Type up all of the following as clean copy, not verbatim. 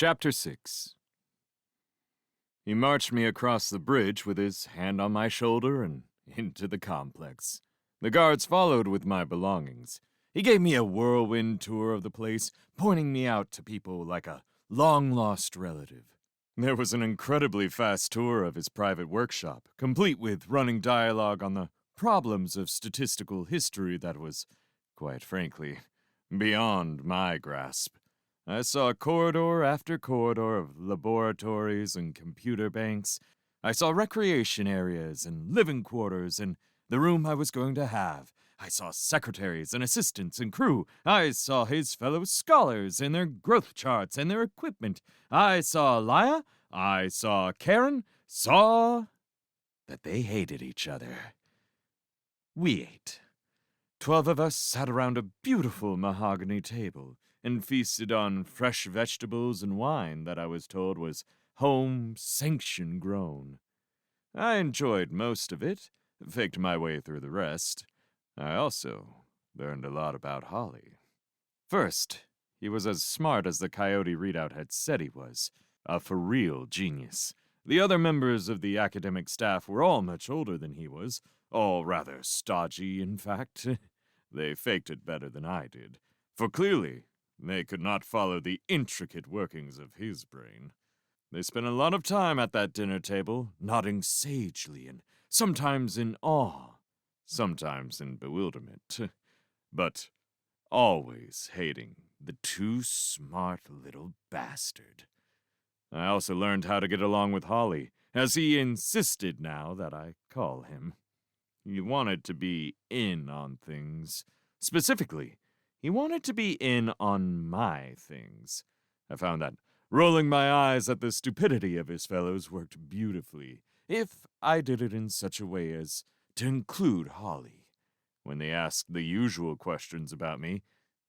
Chapter 6. He marched me across the bridge with his hand on my shoulder and into the complex. The guards followed with my belongings. He gave me a whirlwind tour of the place, pointing me out to people like a long-lost relative. There was an incredibly fast tour of his private workshop, complete with running dialogue on the problems of statistical history that was, quite frankly, beyond my grasp. I saw corridor after corridor of laboratories and computer banks. I saw recreation areas and living quarters and the room I was going to have. I saw secretaries and assistants and crew. I saw his fellow scholars and their growth charts and their equipment. I saw Laya. I saw Karen. Saw that they hated each other. We ate. 12 of us sat around a beautiful mahogany table and feasted on fresh vegetables and wine that I was told was home-sanction grown. I enjoyed most of it, faked my way through the rest. I also learned a lot about Holly. First, he was as smart as the Coyote readout had said he was, a for-real genius. The other members of the academic staff were all much older than he was, all rather stodgy, in fact. They faked it better than I did, for clearly they could not follow the intricate workings of his brain. They spent a lot of time at that dinner table, nodding sagely and sometimes in awe, sometimes in bewilderment, but always hating the too smart little bastard. I also learned how to get along with Holly, as he insisted now that I call him. He wanted to be in on things. Specifically, he wanted to be in on my things. I found that rolling my eyes at the stupidity of his fellows worked beautifully, if I did it in such a way as to include Holly. When they asked the usual questions about me,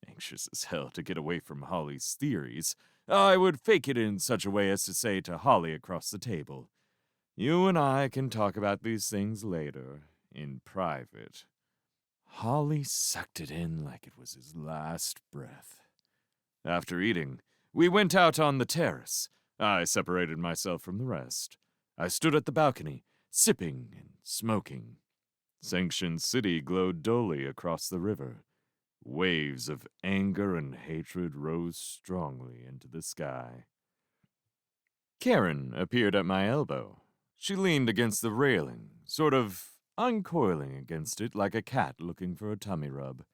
anxious as hell to get away from Holly's theories, I would fake it in such a way as to say to Holly across the table, "You and I can talk about these things later, in private." Holly sucked it in like it was his last breath. After eating, we went out on the terrace. I separated myself from the rest. I stood at the balcony, sipping and smoking. Sanction City glowed dully across the river. Waves of anger and hatred rose strongly into the sky. Karen appeared at my elbow. She leaned against the railing, sort of uncoiling against it like a cat looking for a tummy rub.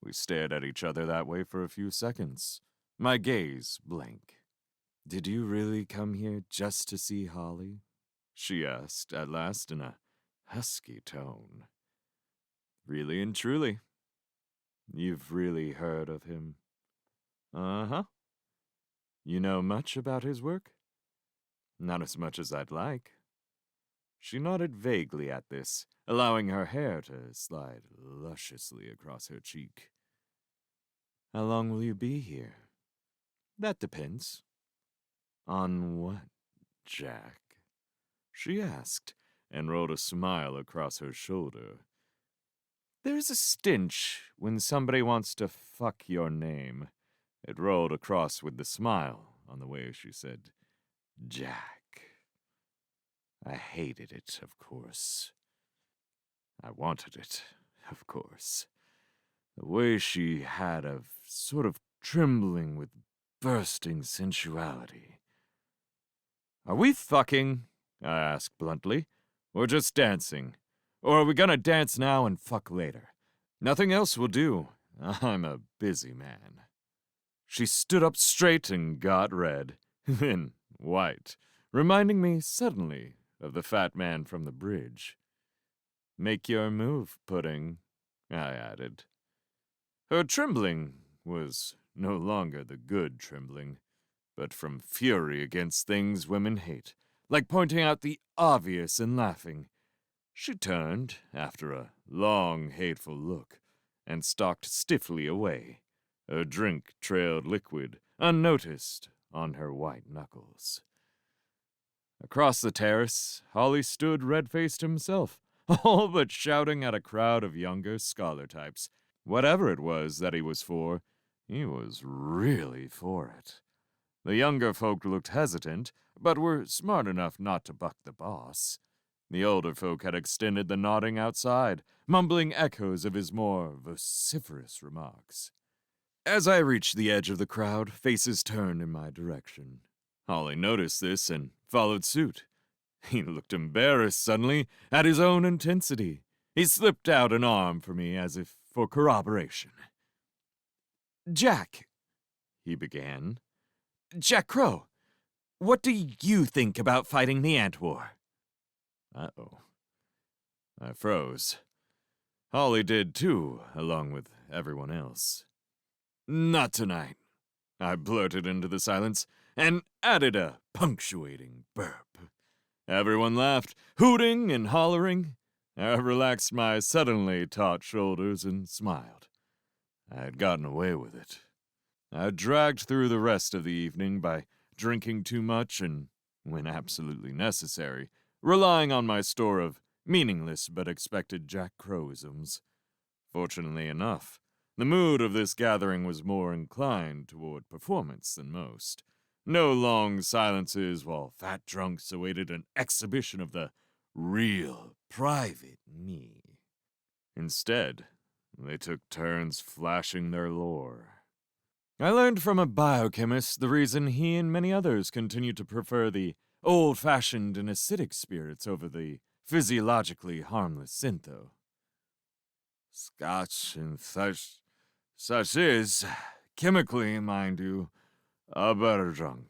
We stared at each other that way for a few seconds, my gaze blank. "Did you really come here just to see Holly?" she asked at last in a husky tone. "Really and truly." "You've really heard of him?" "Uh-huh." "You know much about his work?" "Not as much as I'd like." She nodded vaguely at this, allowing her hair to slide lusciously across her cheek. "How long will you be here?" "That depends." "On what, Jack?" she asked, and rolled a smile across her shoulder. "There's a stench when somebody wants to fuck your name." It rolled across with the smile on the way she said, "Jack." I hated it, of course. I wanted it, of course. The way she had of sort of trembling with bursting sensuality. "Are we fucking?" I asked bluntly. "Or just dancing? Or are we gonna dance now and fuck later? Nothing else will do. I'm a busy man." She stood up straight and got red, then white, reminding me suddenly of the fat man from the bridge. "Make your move, Pudding," I added. Her trembling was no longer the good trembling, but from fury against things women hate, like pointing out the obvious and laughing. She turned, after a long, hateful look, and stalked stiffly away. Her drink trailed liquid, unnoticed, on her white knuckles. Across the terrace, Holly stood red-faced himself, all but shouting at a crowd of younger scholar types. Whatever it was that he was for, he was really for it. The younger folk looked hesitant, but were smart enough not to buck the boss. The older folk had extended the nodding outside, mumbling echoes of his more vociferous remarks. As I reached the edge of the crowd, faces turned in my direction. Holly noticed this and followed suit. He looked embarrassed suddenly at his own intensity. He slipped out an arm for me as if for corroboration. "Jack," he began. "Jack Crow, what do you think about fighting the Ant War?" Uh-oh. I froze. Holly did too, along with everyone else. "Not tonight," I blurted into the silence, and added a punctuating burp. Everyone laughed, hooting and hollering. I relaxed my suddenly taut shoulders and smiled. I had gotten away with it. I dragged through the rest of the evening by drinking too much and, when absolutely necessary, relying on my store of meaningless but expected Jack Crowisms. Fortunately enough, the mood of this gathering was more inclined toward performance than most. No long silences while fat drunks awaited an exhibition of the real, private me. Instead, they took turns flashing their lore. I learned from a biochemist the reason he and many others continue to prefer the old-fashioned and acidic spirits over the physiologically harmless syntho. Scotch and such is, chemically, mind you, a better drunk,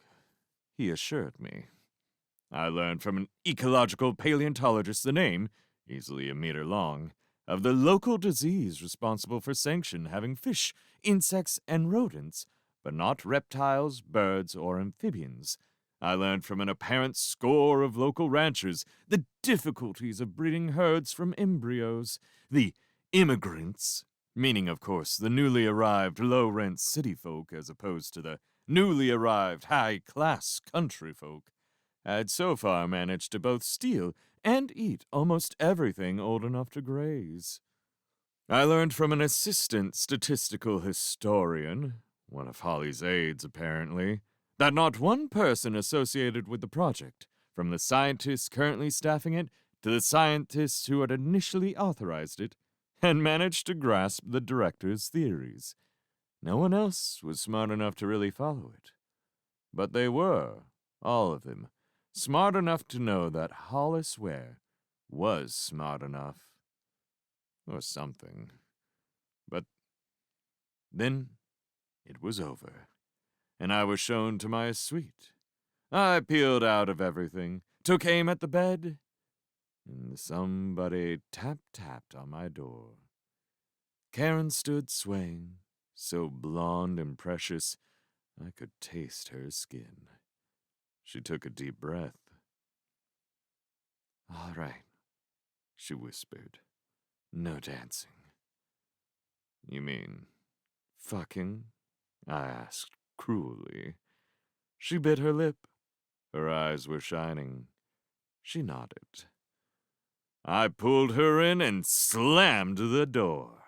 he assured me. I learned from an ecological paleontologist the name, easily a meter long, of the local disease responsible for sanction having fish, insects, and rodents, but not reptiles, birds, or amphibians. I learned from an apparent score of local ranchers the difficulties of breeding herds from embryos. The immigrants, meaning, of course, the newly arrived low-rent city folk as opposed to the newly arrived high-class country folk, had so far managed to both steal and eat almost everything old enough to graze. I learned from an assistant statistical historian, one of Holly's aides apparently, that not one person associated with the project, from the scientists currently staffing it to the scientists who had initially authorized it, had managed to grasp the director's theories. No one else was smart enough to really follow it. But they were, all of them, smart enough to know that Hollis Ware was smart enough. Or something. But then it was over, and I was shown to my suite. I peeled out of everything, took aim at the bed, and somebody tapped on my door. Karen stood swaying, so blonde and precious I could taste her skin. She took a deep breath. "All right," she whispered. "No dancing." "You mean fucking?" I asked cruelly. She bit her lip. Her eyes were shining. She nodded. I pulled her in and slammed the door.